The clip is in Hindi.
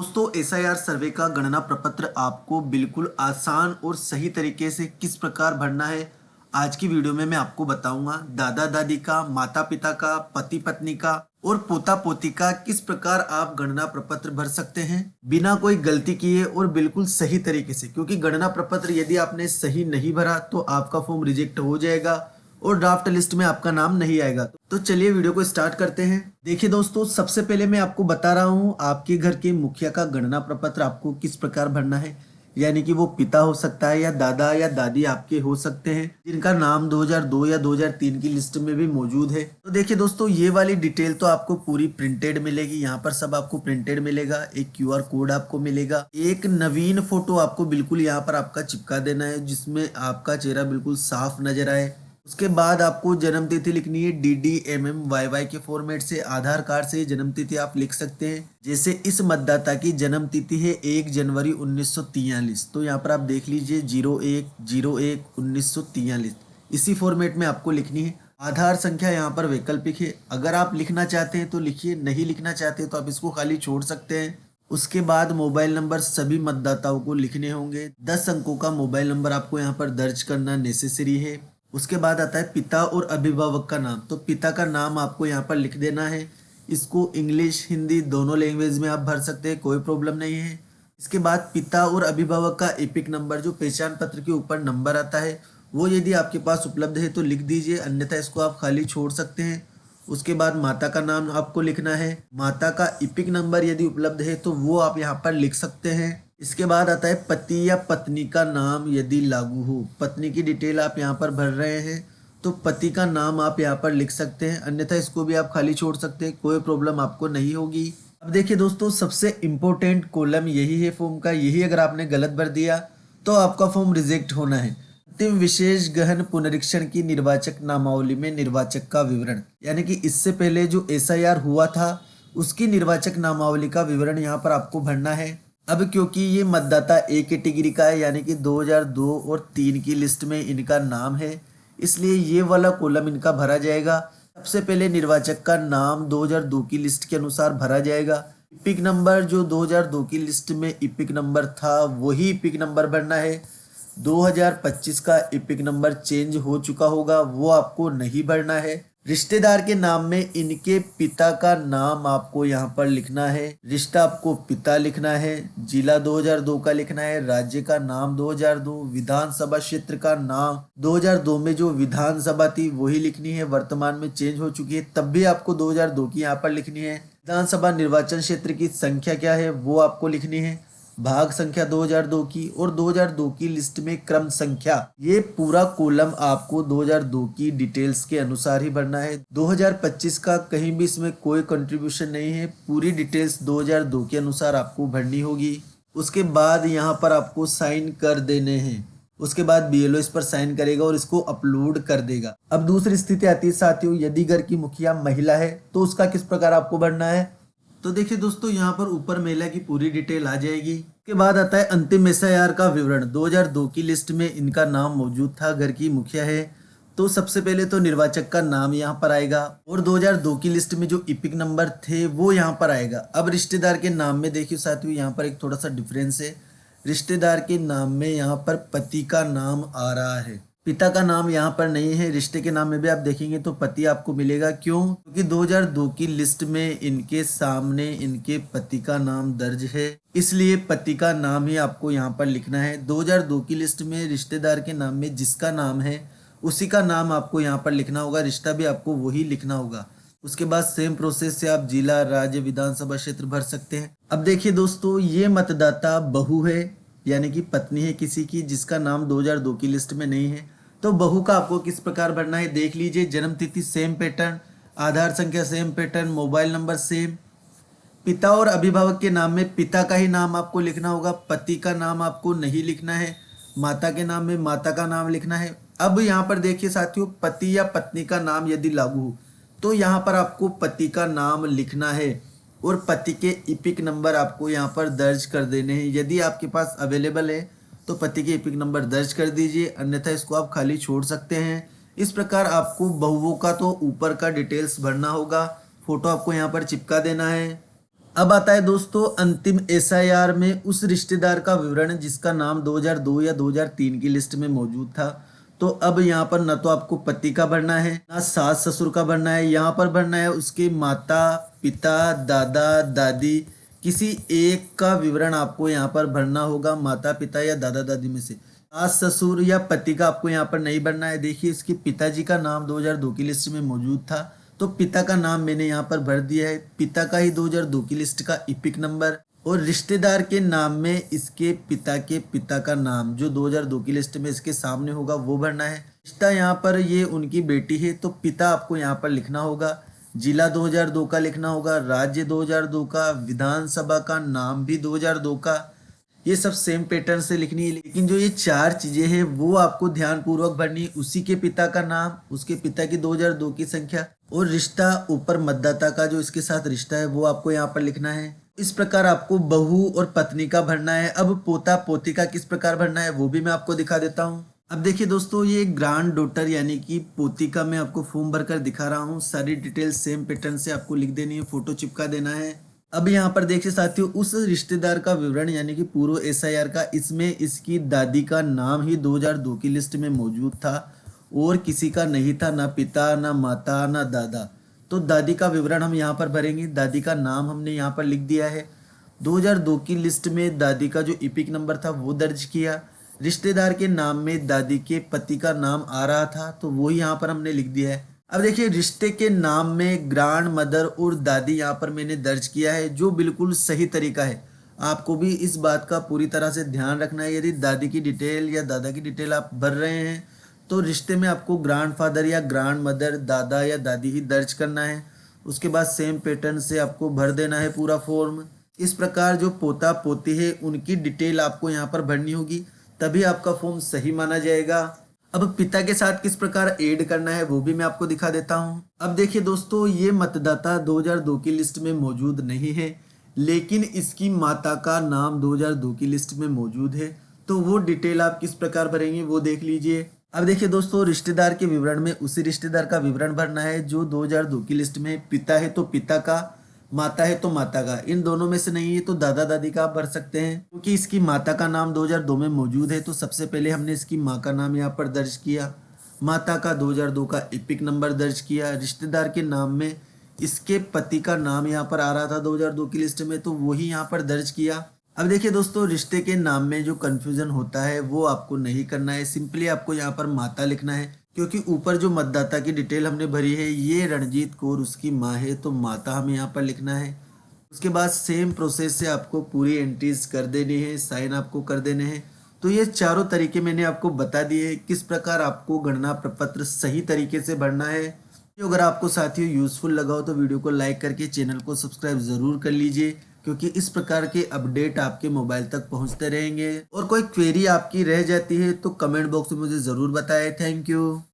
दोस्तों एसआईआर सर्वे का गणना प्रपत्र आपको बिल्कुल आसान और सही तरीके से किस प्रकार भरना है आज की वीडियो में मैं आपको बताऊंगा। दादा दादी का, माता पिता का, पति पत्नी का और पोता पोती का किस प्रकार आप गणना प्रपत्र भर सकते हैं बिना कोई गलती किए और बिल्कुल सही तरीके से, क्योंकि गणना प्रपत्र यदि आपने सही नहीं भरा तो आपका फॉर्म रिजेक्ट हो जाएगा और ड्राफ्ट लिस्ट में आपका नाम नहीं आएगा। तो चलिए वीडियो को स्टार्ट करते हैं। देखिए दोस्तों, सबसे पहले मैं आपको बता रहा हूँ आपके घर के मुखिया का गणना प्रपत्र आपको किस प्रकार भरना है। यानी कि वो पिता हो सकता है या दादा या दादी आपके हो सकते हैं जिनका नाम 2002 या 2003 की लिस्ट में भी मौजूद है। तो देखिए दोस्तों, ये वाली डिटेल तो आपको पूरी प्रिंटेड मिलेगी। यहाँ पर सब आपको प्रिंटेड मिलेगा। एक क्यूआर कोड आपको मिलेगा। एक नवीन फोटो आपको बिल्कुल यहाँ पर आपका चिपका देना है जिसमें आपका चेहरा बिल्कुल साफ नजर आए। उसके बाद आपको जन्म तिथि लिखनी है DDMMYY के फॉर्मेट से। आधार कार्ड से जन्म तिथि आप लिख सकते हैं। जैसे इस मतदाता की जन्म तिथि है 1 जनवरी 1943, तो यहाँ पर आप देख लीजिए 01/01/1943 इसी फॉर्मेट में आपको लिखनी है। आधार संख्या यहाँ पर वैकल्पिक है। अगर आप लिखना चाहते हैं तो लिखिए, नहीं लिखना चाहते तो आप इसको खाली छोड़ सकते हैं। उसके बाद मोबाइल नंबर सभी मतदाताओं को लिखने होंगे। 10 अंकों का मोबाइल नंबर आपको यहाँ पर दर्ज करना नेसेसरी है। उसके बाद आता है पिता और अभिभावक का नाम। तो पिता का नाम आपको यहाँ पर लिख देना है। इसको इंग्लिश हिंदी दोनों लैंग्वेज में आप भर सकते हैं, कोई प्रॉब्लम नहीं है। इसके बाद पिता और अभिभावक का एपिक नंबर, जो पहचान पत्र के ऊपर नंबर आता है, वो यदि आपके पास उपलब्ध है तो लिख दीजिए, अन्यथा इसको आप खाली छोड़ सकते हैं। उसके बाद माता का नाम आपको लिखना है। माता का एपिक नंबर यदि उपलब्ध है तो वो आप यहाँ पर लिख सकते हैं। इसके बाद आता है पति या पत्नी का नाम यदि लागू हो। पत्नी की डिटेल आप यहाँ पर भर रहे हैं तो पति का नाम आप यहाँ पर लिख सकते हैं, अन्यथा इसको भी आप खाली छोड़ सकते हैं, कोई प्रॉब्लम आपको नहीं होगी। अब देखिए दोस्तों, सबसे इम्पोर्टेंट कॉलम यही है फॉर्म का। यही अगर आपने गलत भर दिया तो आपका फॉर्म रिजेक्ट होना है। अंतिम विशेष गहन पुनरीक्षण की निर्वाचक नामावली में निर्वाचक का विवरण, यानी कि इससे पहले जो एसआईआर हुआ था उसकी निर्वाचक नामावली का विवरण यहाँ पर आपको भरना है। अब क्योंकि ये मतदाता ए कैटेगरी का है, यानी कि 2002 और 3 की लिस्ट में इनका नाम है, इसलिए ये वाला कॉलम इनका भरा जाएगा। सबसे पहले निर्वाचक का नाम 2002 की लिस्ट के अनुसार भरा जाएगा। इपिक नंबर जो 2002 की लिस्ट में इपिक नंबर था वही इपिक नंबर भरना है। 2025 का इपिक नंबर चेंज हो चुका होगा, वो आपको नहीं भरना है। रिश्तेदार के नाम में इनके पिता का नाम आपको यहाँ पर लिखना है। रिश्ता आपको पिता लिखना है। जिला 2002 का लिखना है। राज्य का नाम 2002। विधानसभा क्षेत्र का नाम 2002 में जो विधानसभा थी वही लिखनी है, वर्तमान में चेंज हो चुकी है, तब भी आपको 2002 की यहाँ पर लिखनी है। विधानसभा निर्वाचन क्षेत्र की संख्या क्या है वो आपको लिखनी है। भाग संख्या 2002 की और 2002 की लिस्ट में क्रम संख्या, ये पूरा कॉलम आपको 2002 की डिटेल्स के अनुसार ही भरना है। 2025 का कहीं भी इसमें कोई कंट्रीब्यूशन नहीं है, पूरी डिटेल्स 2002 के अनुसार आपको भरनी होगी। उसके बाद यहाँ पर आपको साइन कर देने हैं। उसके बाद बीएलओ इस पर साइन करेगा और इसको अपलोड कर देगा। अब दूसरी स्थिति आती है साथियों, यदि घर की मुखिया महिला है तो उसका किस प्रकार आपको भरना है। तो देखिए दोस्तों, यहाँ पर ऊपर महिला की पूरी डिटेल आ जाएगी। उसके बाद आता है अंतिम एसआईआर का विवरण। 2002 की लिस्ट में इनका नाम मौजूद था, घर की मुखिया है, तो सबसे पहले तो निर्वाचक का नाम यहाँ पर आएगा और 2002 की लिस्ट में जो इपिक नंबर थे वो यहाँ पर आएगा। अब रिश्तेदार के नाम में देखिए साथियों, यहाँ पर एक थोड़ा सा डिफरेंस है। रिश्तेदार के नाम में यहाँ पर पति का नाम आ रहा है, पिता का नाम यहाँ पर नहीं है। रिश्ते के नाम में भी आप देखेंगे तो पति आपको मिलेगा। क्यों? क्योंकि 2002 की लिस्ट में इनके सामने इनके पति का नाम दर्ज है, इसलिए पति का नाम ही आपको यहाँ पर लिखना है। 2002 की लिस्ट में रिश्तेदार के नाम में जिसका नाम है उसी का नाम आपको यहाँ पर लिखना होगा, रिश्ता भी आपको वही लिखना होगा। उसके बाद सेम प्रोसेस से आप जिला, राज्य, विधानसभा क्षेत्र भर सकते हैं। अब देखिए दोस्तों, ये मतदाता बहू है, यानी कि पत्नी है किसी की जिसका नाम 2002 की लिस्ट में नहीं है। तो बहू का आपको किस प्रकार भरना है देख लीजिए। जन्म तिथि सेम पैटर्न, आधार संख्या same pattern, mobile number same. पिता और अभिभावक के नाम में पिता का ही नाम आपको लिखना होगा, पति का नाम आपको नहीं लिखना है। माता के नाम में माता का नाम लिखना है। अब यहाँ पर देखिए साथियों, पति या पत्नी का नाम यदि लागू हो तो यहाँ पर आपको पति का नाम लिखना है और पति के इपिक नंबर आपको यहाँ पर दर्ज कर देने हैं। यदि आपके पास अवेलेबल है तो पति के एपिक नंबर दर्ज कर दीजिए, अन्यथा इसको आप खाली छोड़ सकते हैं। इस प्रकार आपको बहुओं का तो ऊपर का डिटेल्स भरना होगा। फोटो आपको यहाँ पर चिपका देना है। अब आता है दोस्तों अंतिम एसआईआर में उस रिश्तेदार का विवरण जिसका नाम 2002 या 2003 की लिस्ट में मौजूद था। तो अब यहाँ पर न तो आपको पति का भरना है, ना सास ससुर का भरना है, यहाँ पर भरना है उसके माता पिता दादा दादी, किसी एक का विवरण आपको यहाँ पर भरना होगा, माता पिता या दादा दादी में से। सास ससुर या पति का आपको यहाँ पर नहीं भरना है। देखिए इसके पिताजी का नाम 2002 की लिस्ट में मौजूद था, तो पिता का नाम मैंने यहाँ पर भर दिया है, पिता का ही 2002 की लिस्ट का इपिक नंबर। और रिश्तेदार के नाम में इसके पिता का नाम जो 2002 की लिस्ट में इसके सामने होगा वो भरना है। रिश्ता यहाँ पर ये उनकी बेटी है, तो पिता आपको यहाँ पर लिखना होगा, जिला 2002 का लिखना होगा, राज्य 2002 का, विधानसभा का नाम भी 2002 का, ये सब सेम पैटर्न से लिखनी है। लेकिन जो ये चार चीजें हैं वो आपको ध्यान पूर्वक भरनी है। उसी के पिता का नाम, उसके पिता की 2002 की संख्या और रिश्ता ऊपर मतदाता का जो इसके साथ रिश्ता है वो आपको यहाँ पर लिखना है। इस प्रकार आपको बहू और पत्नी का भरना है। अब पोता पोती का किस प्रकार भरना है वो भी मैं आपको दिखा देता हूँ। अब देखिए दोस्तों, ये ग्रैंड डॉटर यानी कि पोती का मैं आपको फॉर्म भरकर दिखा रहा हूँ। सारी डिटेल सेम पैटर्न से आपको लिख देनी है, फोटो चिपका देना है। अब यहाँ पर देखिए साथियों, उस रिश्तेदार का विवरण यानी कि पूर्व एसआईआर का, इसमें इसकी दादी का नाम ही 2002 की लिस्ट में मौजूद था और किसी का नहीं था, ना पिता ना माता ना दादा। तो दादी का विवरण हम यहाँ पर भरेंगे। दादी का नाम हमने यहाँ पर लिख दिया है। 2002 की लिस्ट में दादी का जो इपिक नंबर था वो दर्ज किया। रिश्तेदार के नाम में दादी के पति का नाम आ रहा था तो वो ही यहाँ पर हमने लिख दिया है। अब देखिए रिश्ते के नाम में ग्रैंड मदर और दादी यहाँ पर मैंने दर्ज किया है, जो बिल्कुल सही तरीका है। आपको भी इस बात का पूरी तरह से ध्यान रखना है। यदि दादी की डिटेल या दादा की डिटेल आप भर रहे हैं तो रिश्ते में आपको ग्रैंडफादर या ग्रैंड मदर, दादा या दादी ही दर्ज करना है। उसके बाद सेम पैटर्न से आपको भर देना है पूरा फॉर्म। इस प्रकार जो पोता पोती है उनकी डिटेल आपको यहाँ पर भरनी होगी, तभी आपका फॉर्म सही माना जाएगा। अब पिता के साथ किस प्रकार ऐड करना है वो भी मैं आपको दिखा देता हूँ। अब देखिए दोस्तों, ये मतदाता 2002 की लिस्ट में मौजूद नहीं है, लेकिन इसकी माता का नाम 2002 की लिस्ट में मौजूद है। तो वो डिटेल आप किस प्रकार भरेंगे वो देख लीजिए। अब देखिए दोस्तों, रिश्तेदार के विवरण में उसी रिश्तेदार का विवरण भरना है जो 2002 की लिस्ट में है। पिता है तो पिता का, माता है तो माता का, इन दोनों में से नहीं है तो दादा दादी का आप भर सकते हैं। क्योंकि इसकी माता का नाम 2002 में मौजूद है तो सबसे पहले हमने इसकी माँ का नाम यहाँ पर दर्ज किया, माता का 2002 का इपिक नंबर दर्ज किया। रिश्तेदार के नाम में इसके पति का नाम यहाँ पर आ रहा था 2002 की लिस्ट में तो वही यहाँ पर दर्ज किया। अब देखिए दोस्तों, रिश्ते के नाम में जो कंफ्यूजन होता है वो आपको नहीं करना है। सिंपली आपको यहाँ पर माता लिखना है, क्योंकि ऊपर जो मतदाता की डिटेल हमने भरी है ये रणजीत कौर उसकी माँ है तो माता हमें यहाँ पर लिखना है। उसके बाद सेम प्रोसेस से आपको पूरी एंट्रीज कर देनी है, साइन आपको कर देने हैं। तो ये चारों तरीके मैंने आपको बता दिए किस प्रकार आपको गणना प्रपत्र सही तरीके से भरना है। अगर आपको साथियों यूजफुल लगा हो तो वीडियो को लाइक करके चैनल को सब्सक्राइब जरूर कर लीजिए, क्योंकि इस प्रकार के अपडेट आपके मोबाइल तक पहुंचते रहेंगे। और कोई क्वेरी आपकी रह जाती है तो कमेंट बॉक्स में मुझे ज़रूर बताएं। Thank you.